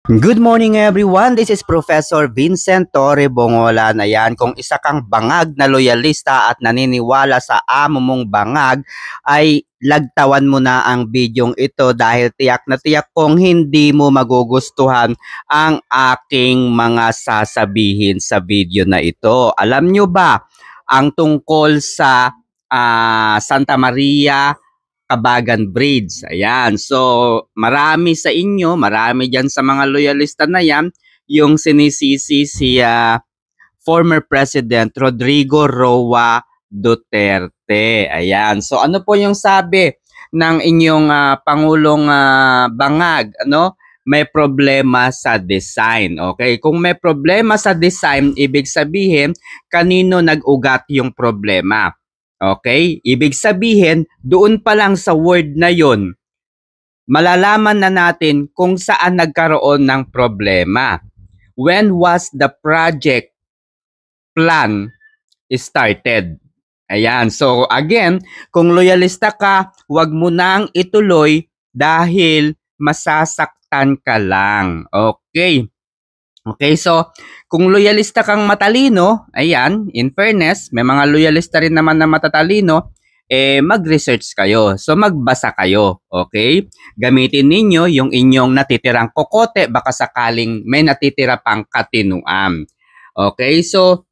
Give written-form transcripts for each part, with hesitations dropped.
Good morning everyone, this is Professor Vincent Torre Bongolan. Ayan, kung isa kang bangag na loyalista at naniniwala sa amo mong bangag, ay lagtawan mo na ang bidyong ito dahil tiyak na tiyak kong hindi mo magugustuhan ang aking mga sasabihin sa video na ito. Alam nyo ba, ang tungkol sa Santa Maria Cabagan Bridge. Ayan. So, marami sa inyo, marami dyan sa mga loyalista na yan, yung sinisisi si former President Rodrigo Roa Duterte. Ayan. So, ano po yung sabi ng inyong Pangulong Bangag? Ano? May problema sa design. Okay? Kung may problema sa design, ibig sabihin, kanino nag-ugat yung problema? Okay? Ibig sabihin, doon pa lang sa word na yon, malalaman na natin kung saan nagkaroon ng problema. When was the project plan started? Ayan. So again, kung loyalista ka, wag mo nang ituloy dahil masasaktan ka lang. Okay. Okay, so kung loyalista kang matalino, ayan, in fairness, may mga loyalista rin naman na matatalino, mag-research kayo. So magbasa kayo, okay? Gamitin ninyo yung inyong natitirang kokote, baka sakaling may natitira pang katinuan. Okay, so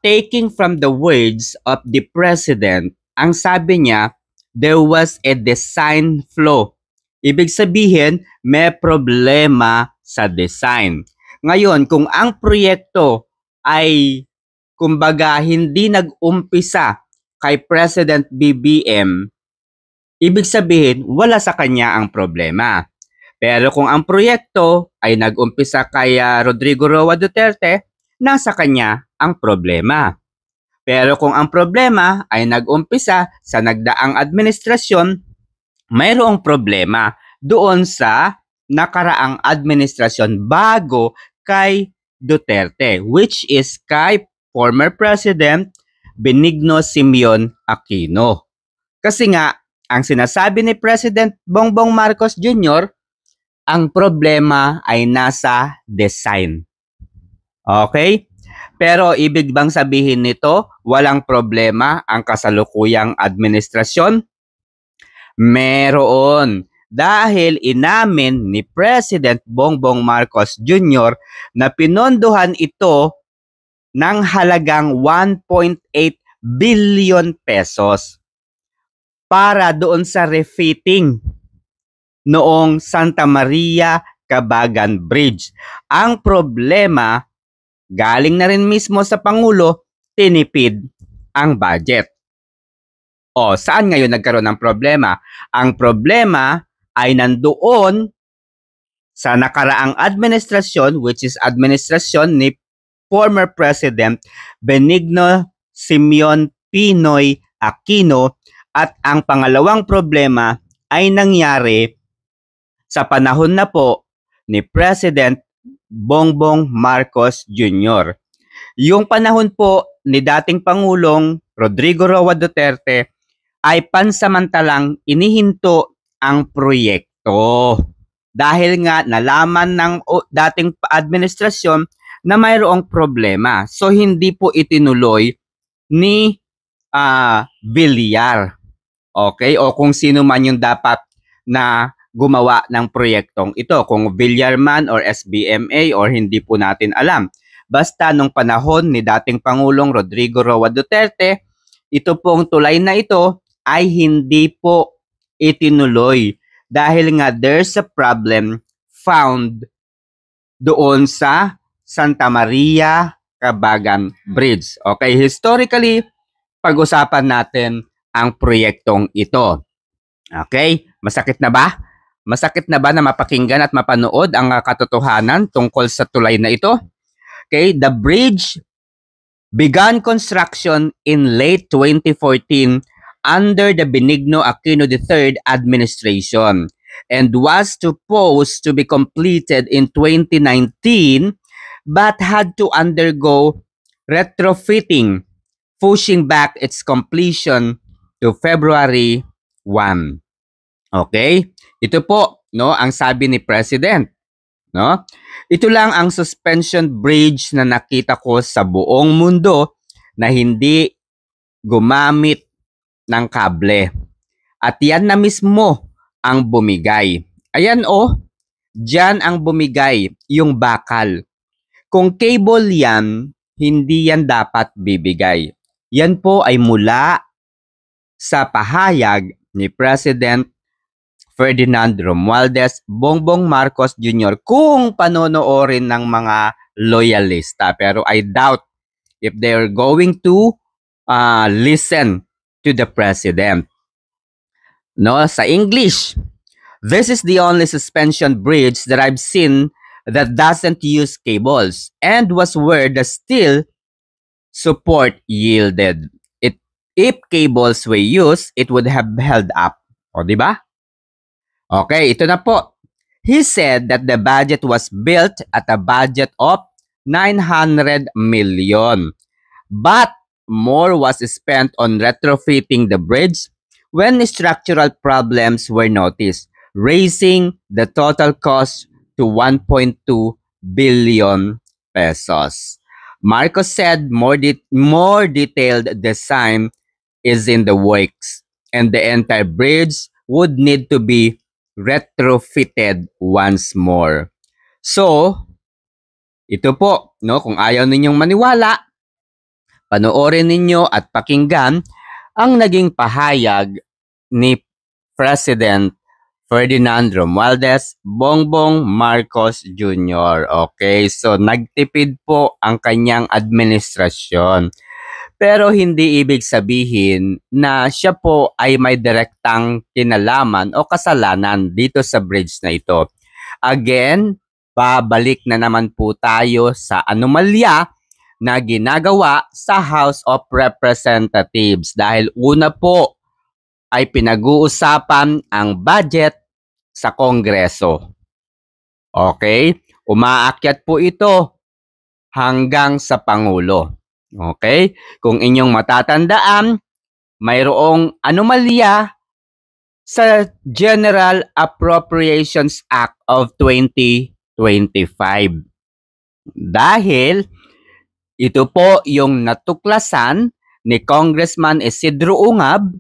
taking from the words of the president, ang sabi niya, there was a design flaw. Ibig sabihin, may problema sa design. Ngayon, kung ang proyekto ay kumbaga hindi nag-umpisa kay President BBM, ibig sabihin wala sa kanya ang problema. Pero kung ang proyekto ay nag-umpisa kay Rodrigo Roa Duterte, nasa kanya ang problema. Pero kung ang problema ay nag-umpisa sa nagdaang administrasyon, mayroong problema doon sa nakaraang administrasyon bago kay Duterte, which is kay former President Benigno Simeon Aquino. Kasi nga, ang sinasabi ni President Bongbong Marcos Jr., ang problema ay nasa design. Okay? Pero ibig bang sabihin nito, walang problema ang kasalukuyang administrasyon? Meron. Dahil inamin ni President Bongbong Marcos Jr. na pinondohan ito ng halagang 1.8 billion pesos para doon sa refitting noong Santa Maria Cabagan Bridge. Ang problema, galing na rin mismo sa Pangulo, tinipid ang budget. O, saan ngayon nagkaroon ng problema? Ang problema ay nandoon sa nakaraang administrasyon, which is administrasyon ni former President Benigno Simeon Pinoy Aquino, at ang pangalawang problema ay nangyari sa panahon na po ni President Bongbong Marcos Jr. Yung panahon po ni dating Pangulong Rodrigo Roa Duterte ay pansamantalang inihinto ang proyekto. Dahil nga nalaman ng dating administrasyon na mayroong problema. So hindi po itinuloy ni Villar. Okay? O kung sino man yung dapat na gumawa ng proyektong ito. Kung Villar man or SBMA or hindi po natin alam. Basta nung panahon ni dating Pangulong Rodrigo Roa Duterte, ito pong tulay na ito ay hindi po itinuloy dahil nga there's a problem found doon sa Santa Maria Cabagan Bridge. Okay, historically, pag-usapan natin ang proyektong ito. Okay, masakit na ba? Masakit na ba na mapakinggan at mapanood ang katotohanan tungkol sa tulay na ito? Okay, the bridge began construction in late 2014 under the Benigno Aquino III administration and was supposed to be completed in 2019 but had to undergo retrofitting, pushing back its completion to February 1. Okay? Ito po, no, ang sabi ni President. no? Ito lang ang suspension bridge na nakita ko sa buong mundo na hindi gumamit ng kable. At yan na mismo ang bumigay. Ayan dyan ang bumigay, yung bakal. Kung cable yan, hindi yan dapat bibigay. Yan po ay mula sa pahayag ni President Ferdinand Romualdez Bongbong Marcos Jr. kung panonoorin ng mga loyalista. Pero I doubt if they're going to listen to the President. No, sa English, this is the only suspension bridge that I've seen that doesn't use cables and was where the steel support yielded. If cables were used, it would have held up. O, di ba? Okay, ito na po. He said that the budget was built at a budget of 900 million. But more was spent on retrofitting the bridge when structural problems were noticed, raising the total cost to 1.2 billion pesos. Marcos said more detailed design is in the works and the entire bridge would need to be retrofitted once more. So, ito po, no, kung ayaw ninyong maniwala, panoorin ninyo at pakinggan ang naging pahayag ni President Ferdinand Romualdez Bongbong Marcos Jr. Okay, so nagtipid po ang kanyang administrasyon. Pero hindi ibig sabihin na siya po ay may direktang kinalaman o kasalanan dito sa bridge na ito. Again, babalik na naman po tayo sa anomalya na ginagawa sa House of Representatives dahil una po ay pinag-uusapan ang budget sa Kongreso. Okay? Umaakyat po ito hanggang sa Pangulo. Okay? Kung inyong matatandaan, mayroong anomalya sa General Appropriations Act of 2025. Dahil ito po yung natuklasan ni Congressman Isidro Ungab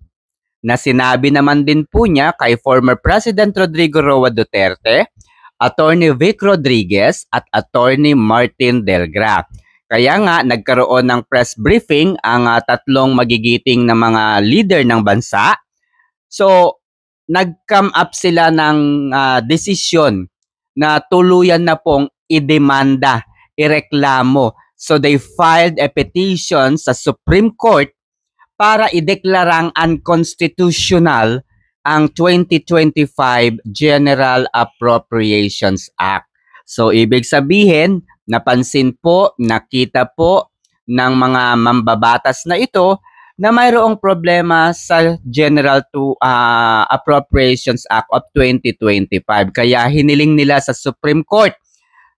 na sinabi naman din po niya kay former President Rodrigo Roa Duterte, Attorney Vic Rodriguez at Attorney Martin Delgra. Kaya nga nagkaroon ng press briefing ang tatlong magigiting na mga leader ng bansa. So, nag-come up sila ng desisyon na tuluyan na pong idemanda, ireklamo. So, they filed a petition sa Supreme Court para ideklarang unconstitutional ang 2025 General Appropriations Act. So, ibig sabihin, napansin po, nakita po ng mga mambabatas na ito na mayroong problema sa General Appropriations Act of 2025. Kaya hiniling nila sa Supreme Court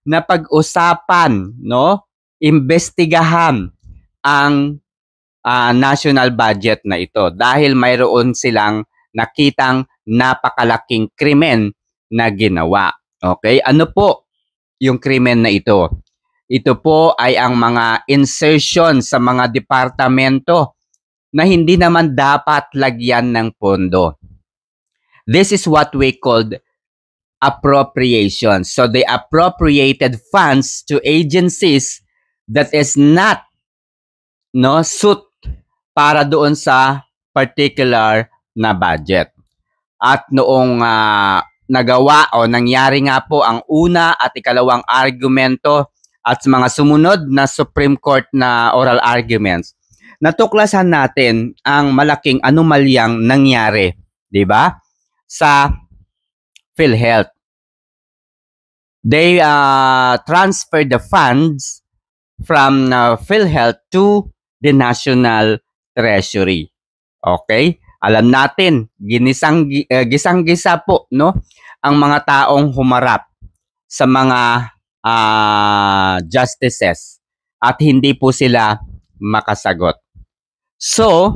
na pag-usapan, no, imbestigahan ang national budget na ito dahil mayroon silang nakitang napakalaking krimen na ginawa. Okay? Ano po yung krimen na ito? Ito po ay ang mga insertion sa mga departamento na hindi naman dapat lagyan ng pondo. This is what we called appropriation. So they appropriated funds to agencies that is not suit para doon sa particular na budget. At noong nagawa o nangyari nga po ang una at ikalawang argumento at mga sumunod na Supreme Court na oral arguments, natuklasan natin ang malaking anomalyang nangyari, di ba? Sa PhilHealth. They transferred the funds from PhilHealth to the National Treasury. Okay? Alam natin, gisang-gisa po, no, ang mga taong humarap sa mga justices at hindi po sila makasagot. So,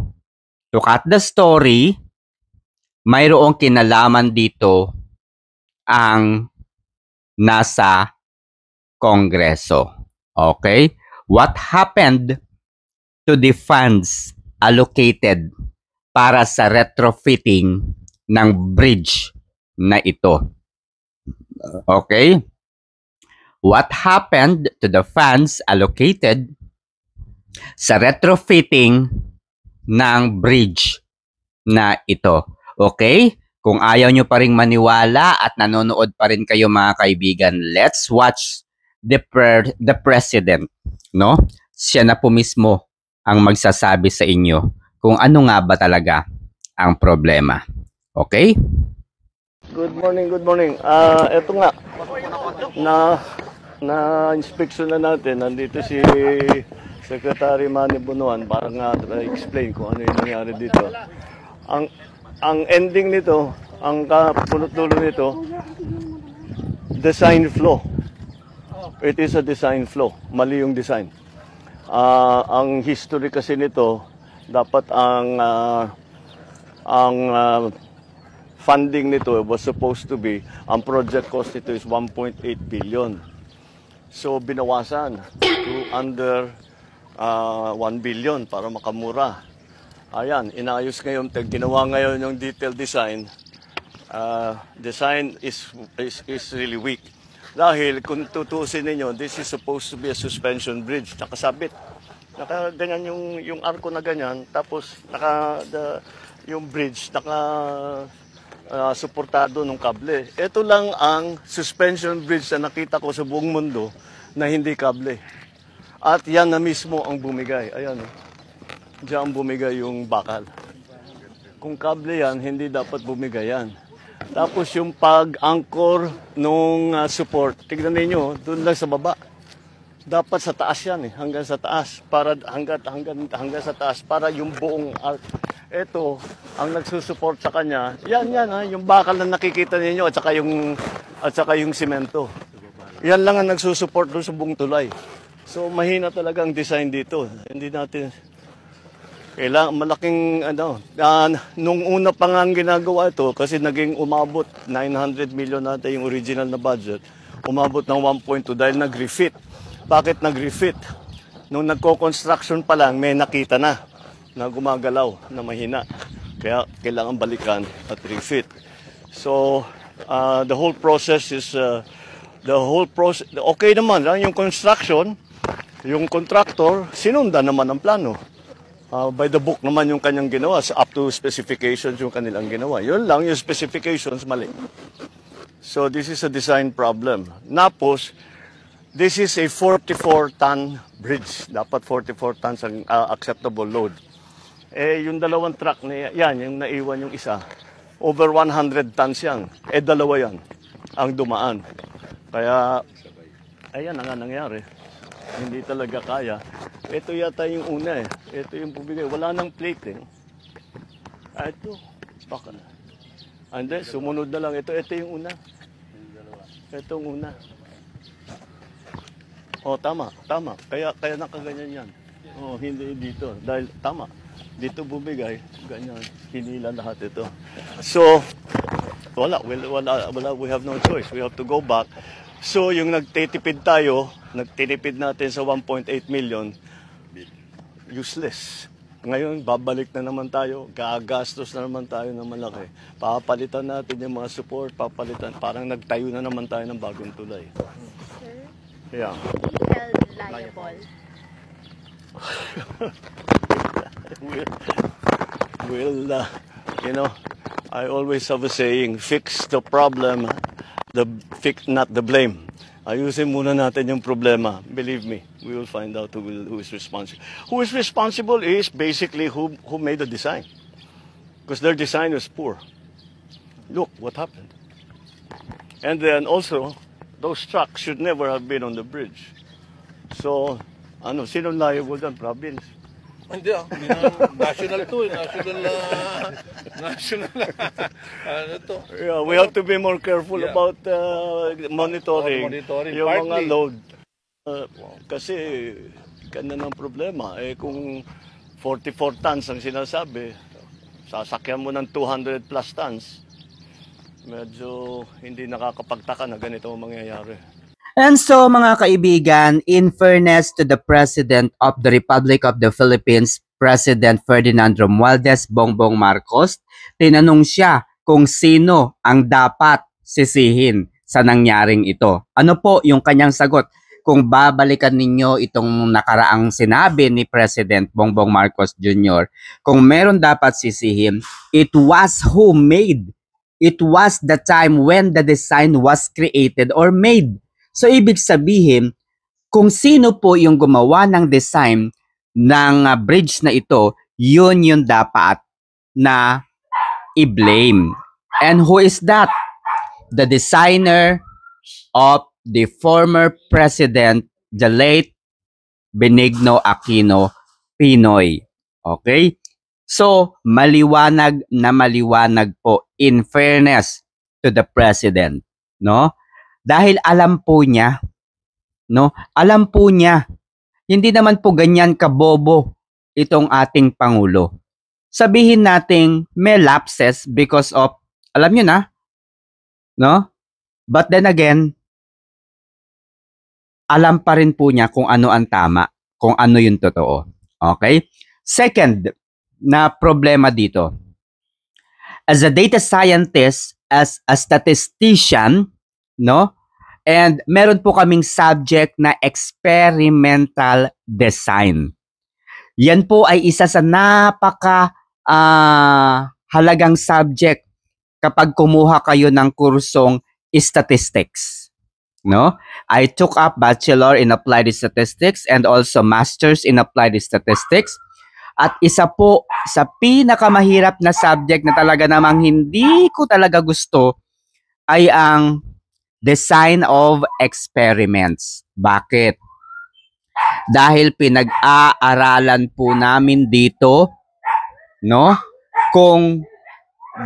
to cut the story, mayroong kinalaman dito ang nasa Kongreso. Okay? What happened to the funds allocated para sa retrofitting ng bridge na ito? Okay? What happened to the funds allocated sa retrofitting ng bridge na ito? Okay? Kung ayaw nyo pa ring maniwala at nanonood pa rin kayo mga kaibigan, let's watch the president, no? Siya na po mismo ang magsasabi sa inyo kung ano nga ba talaga ang problema. Okay? Good morning, good morning. Eto nga, na-inspection na natin. Nandito si Secretary Manny Bunuan para nga explain kung ano yung nangyari dito. Ang ending nito, ang kapulot-dulo nito, design flaw. It is a design flaw. Mali yung design. Ang history kasi nito, dapat ang funding nito was supposed to be, ang project cost nito is 1.8 billion. So binawasan to under 1 billion para makamura. Ayan, inayos ngayon, ginawa ngayon yung detailed design. Design is really weak. Dahil kung tutusin ninyo, this is supposed to be a suspension bridge, nakasabit. Ganyan yung arko na ganyan, tapos yung bridge suportado ng kable. Ito lang ang suspension bridge na nakita ko sa buong mundo na hindi kable. At yan na mismo ang bumigay. Ayan. Diyan bumigay yung bakal. Kung kable yan, hindi dapat bumigay yan. Tapos yung pag-anchor nung support, tignan niyo, doon lang sa baba. Dapat sa taas yan hanggang sa taas para hanggang sa taas para yung buong arc. Ito ang nagsusupport sa kanya. Yan yung bakal na nakikita niyo at saka yung semento. Yan lang ang nagsusupport doon sa buong tulay. So mahina talaga ang design dito. Hindi natin kailangan malaking nung una pa nga ang ginagawa ito kasi naging umabot 900 million natin yung original na budget. Umabot ng 1.2 dahil nag-refit. Bakit nag-refit? Nung nagko-construction pa lang may nakita na gumagalaw na mahina. Kaya kailangan balikan at refit. So the whole process is okay naman yung construction, yung contractor sinundan naman ang plano. By the book naman yung kanyang ginawa, up to specifications yung kanilang ginawa. Yun lang, yung specifications mali. So this is a design problem. Napos, this is a 44-ton bridge. Dapat 44 tons ang acceptable load. Yung dalawang truck na yan, yung naiwan yung isa, over 100 tons yan. Dalawa yan ang dumaan. Kaya, ayan ang nga nangyari. Hindi talaga kaya. Ito yata yung una Ito yung bumigay. Wala nang plate Ito. Baka na. And then, sumunod na lang. Ito yung una. Ito yung una. Tama. Kaya nakaganyan yan. Hindi dito. Dahil tama. Dito bumigay. Ganyan. Hinila lahat ito. So, wala. We have no choice. We have to go back. So, yung nagtitipid natin sa 1.8 million, useless. Ngayon, babalik na naman tayo, gagastos na naman tayo ng malaki. Papalitan natin yung mga support, parang nagtayo na naman tayo ng bagong tulay. Sir, yeah. held liable. I always have a saying, fix the problem, not the blame. Ayusin muna natin yung problema. Believe me, we will find out who is responsible. Who is responsible is basically who made the design. Because their design was poor. Look what happened. And then also, those trucks should never have been on the bridge. So, sino liable dyan? Province. Hindi national to national to. Yeah, we have to be more careful about monitoring yung mga load. Kasi ganda ng problema. Kung 44 tons ang sinasabi, sasakyan mo ng 200 plus tons, medyo hindi nakakapagtaka na ganito ang mangyayari. And so mga kaibigan, in fairness to the President of the Republic of the Philippines, President Ferdinand Romualdez Bongbong Marcos, tinanong siya kung sino ang dapat sisihin sa nangyaring ito. Ano po yung kanyang sagot? Kung babalikan ninyo itong nakaraang sinabi ni President Bongbong Marcos Jr., kung meron dapat sisihin, it was who made. It was the time when the design was created or made. So ibig sabihin, kung sino po yung gumawa ng design ng bridge na ito, yun yung dapat na i-blame. And who is that? The designer of the former president, the late Benigno Aquino Pinoy. Okay? So, maliwanag na maliwanag po in fairness to the president, no? Dahil alam po niya, no? Alam po niya, hindi naman po ganyan kabobo itong ating Pangulo. Sabihin nating may lapses because of, alam niyo na, no? But then again, alam pa rin po niya kung ano ang tama, kung ano yung totoo. Okay? Second na problema dito, as a data scientist, as a statistician, no? And meron po kaming subject na experimental design. Yan po ay isa sa napaka halagang subject kapag kumuha kayo ng kursong statistics, no? I took up Bachelor in Applied Statistics and also Masters in Applied Statistics. At isa po sa pinakamahirap na subject na talaga namang hindi ko talaga gusto ay ang design of experiments. Bakit? Dahil pinag-aaralan po namin dito, no, kung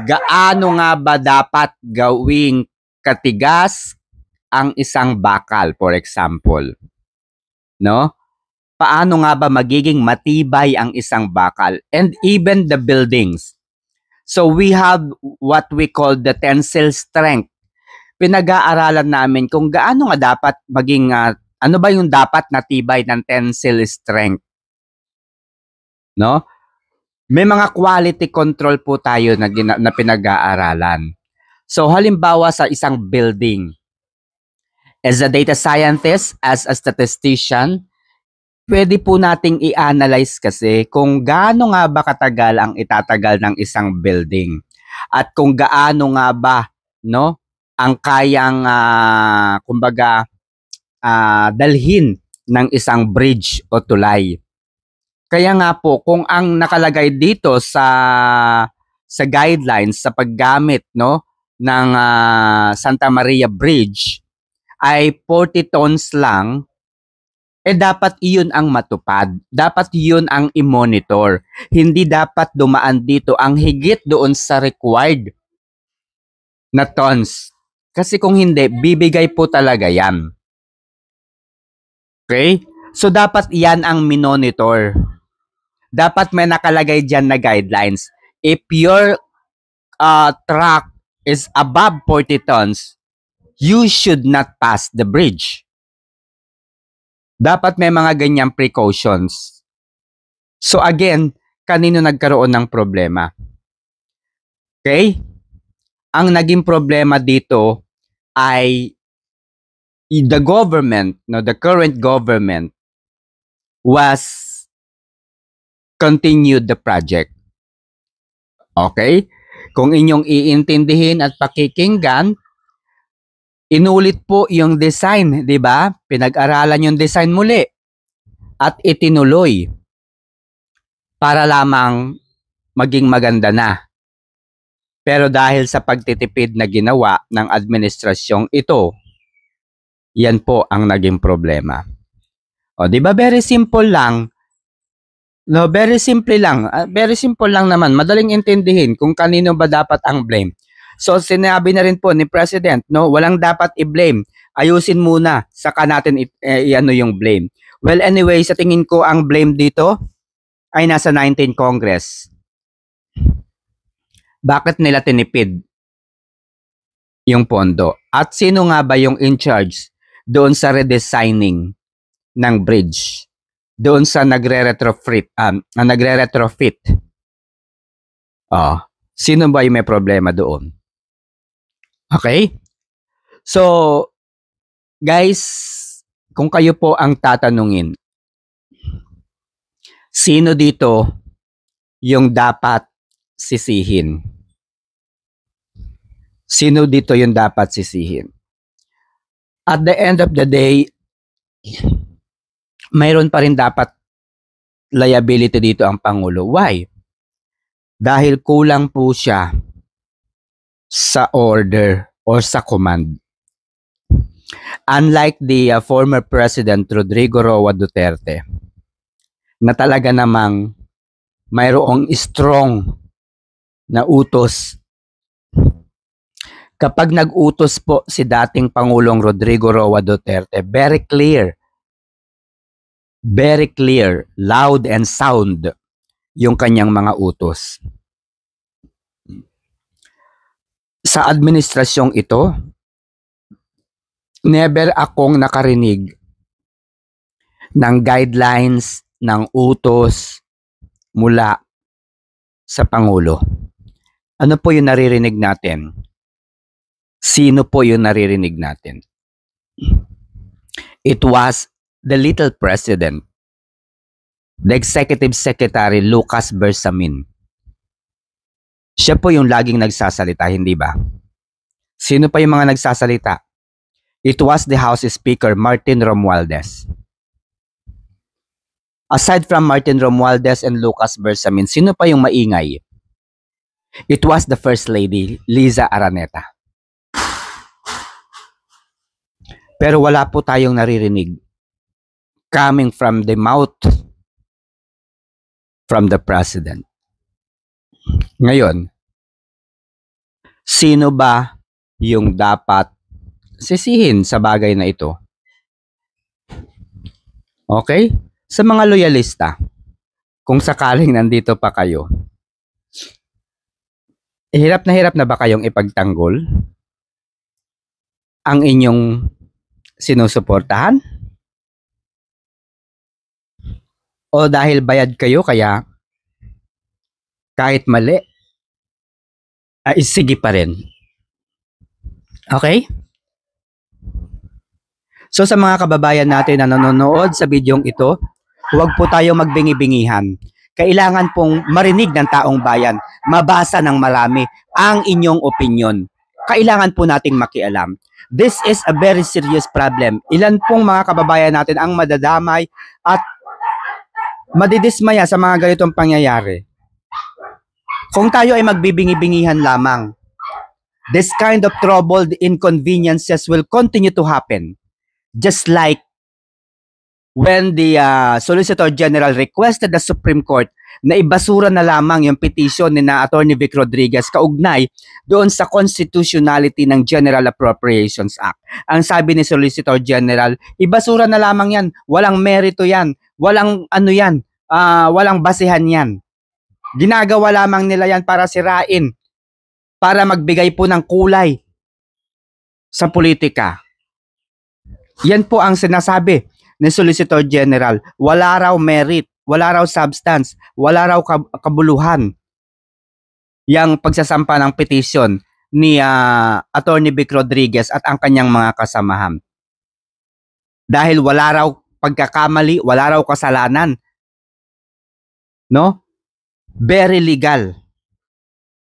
gaano nga ba dapat gawing katigas ang isang bakal, for example. No? Paano nga ba magiging matibay ang isang bakal? And even the buildings. So we have what we call the tensile strength. Pinag-aaralan namin kung gaano nga dapat maging, ano ba yung dapat na tibay ng tensile strength. No? May mga quality control po tayo na pinag-aaralan. So halimbawa sa isang building, as a data scientist, as a statistician, pwede po nating i-analyze kasi kung gaano nga ba katagal ang itatagal ng isang building at kung gaano nga ba, no, ang kayang kumbaga dalhin ng isang bridge o tulay. Kaya nga po kung ang nakalagay dito sa guidelines sa paggamit, no, ng Santa Maria Bridge ay 40 tons lang, dapat iyon ang matupad. Dapat iyon ang i-monitor. Hindi dapat dumaan dito ang higit doon sa required na tons. Kasi kung hindi, bibigay po talaga yan. Okay? So, dapat yan ang minonitor. Dapat may nakalagay dyan na guidelines. If your truck is above 40 tons, you should not pass the bridge. Dapat may mga ganyang precautions. So again, kanino nagkaroon ng problema? Okay? Ang naging problema dito ay the government, no, the current government was continued the project. Okay? Kung inyong iintindihin at pakikinggan, inulit po yung design, di ba? Pinag-aralan yung design muli at itinuloy para lamang maging maganda na. Pero dahil sa pagtitipid na ginawa ng administrasyong ito, yan po ang naging problema. O, di ba? Very simple lang. No, very simple lang. Very simple lang naman. Madaling intindihin kung kanino ba dapat ang blame. So sinabi na rin po ni President, no, walang dapat i-blame. Ayusin muna, saka natin i-ano yung blame. Well, anyway, sa tingin ko ang blame dito ay nasa 19th Congress. Bakit nila tinipid yung pondo. At sino nga ba yung in charge doon sa redesigning ng bridge? Doon sa nagre-retrofit. Sino ba yung may problema doon? Okay? So, guys, kung kayo po ang tatanungin, sino dito yung dapat sisihin? Sino dito yung dapat sisihin? At the end of the day, mayroon pa rin dapat liability dito ang Pangulo. Why? Dahil kulang po siya sa order or sa command. Unlike the former President Rodrigo Roa Duterte, na talaga namang mayroong strong na utos. Kapag nag-utos po si dating Pangulong Rodrigo Roa Duterte, very clear, loud and sound yung kanyang mga utos. Sa administrasyong ito, never akong nakarinig ng guidelines, ng utos mula sa Pangulo. Ano po yung naririnig natin? Sino po yung naririnig natin? It was the little president, the executive secretary Lucas Bersamin. Siya po yung laging nagsasalita, hindi ba? Sino pa yung mga nagsasalita? It was the House Speaker Martin Romualdez. Aside from Martin Romualdez and Lucas Bersamin, sino pa yung maingay? It was the First Lady Liza Araneta. Pero wala po tayong naririnig coming from the mouth from the President. Ngayon, sino ba yung dapat sisihin sa bagay na ito? Okay? Sa mga loyalista, kung sakaling nandito pa kayo, hirap na ba kayong ipagtanggol ang inyong sinusuportahan? O dahil bayad kayo kaya kahit mali, ay sige pa rin? Okay? So sa mga kababayan natin na nanonood sa bidyong ito, huwag po tayo magbingi-bingihan. Kailangan pong marinig ng taong bayan, mabasa ng marami ang inyong opinion. Kailangan po nating makialam. This is a very serious problem. Ilan pong mga kababayan natin ang madadamay at madidismaya sa mga ganitong pangyayari? Kung tayo ay magbibingi-bingihan lamang, this kind of troubled inconveniences will continue to happen. Just like when the Solicitor General requested the Supreme Court na ibasura na lamang yung petition ni na Attorney Vic Rodriguez kaugnay doon sa constitutionality ng General Appropriations Act. Ang sabi ni Solicitor General, ibasura na lamang yan, walang merito yan, walang ano yan, walang basehan yan. Ginagawa lamang nila yan para sirain, para magbigay po ng kulay sa politika. Yan po ang sinasabi ni Solicitor General. Wala raw merit, wala raw substance, wala raw kabuluhan yang pagsasampa ng petition ni Attorney Vic Rodriguez at ang kanyang mga kasamahan. Dahil wala raw pagkakamali, wala raw kasalanan. No? Very legal